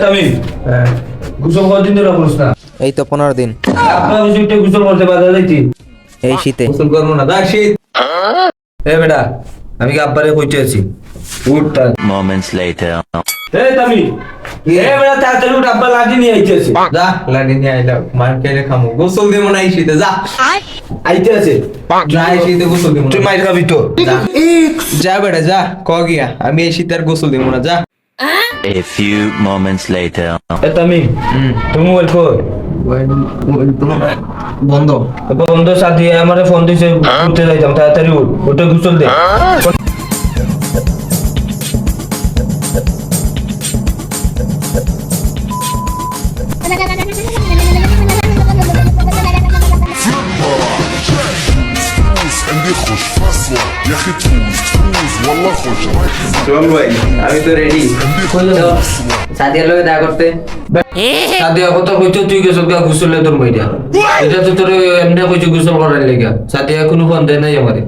তামিম, গোসল কদিন ধরে করছ না? এই তো 15 দিন। আপনার ওইটা গোসল করতে বাধা যাইতি? এই শীতে গোসল করবো না, দেখ শীত। বেটা, আমি কি আব্বারে কইতে আছি? উঠতা। Moments later. তামিম, বেটা তাড়াতাড়ি উঠ, আব্বা লাঠি নিয়ে আইতেছে। যা লাঠি নিয়ে আইলা মার খেলে খামু গোসল দেবো না এই শীতে যা আইতে আছে। যা এই শীতে গোসল দেবো না তুই মাইর খাবি তো। যা। যা বেটা যা ক গিয়া আমি এই শীতে আর গোসল দেবো না যা A few moments later. Tamim, তুমি মোবাইল কই? বন্ধ বন্ধু সাথী আমারে ফোন দিছে, ঘুরতে যাইতাম, তাড়াতাড়ি উঠ, উঠে গোসল দে। عندي خوش فاصلة يا اخي تفوز تفوز والله خوش চল ভাই আমি তো রেডি সাদিয়ার লগে দেখা করতে। সাথী কথা কইছো, তুই গেছো গা গোসলে তোর মইটা। এটা তো তোর এমনি কইছো গোসল করার লাগা। সাথী এখনো ফোন দেয় নাই আমারে।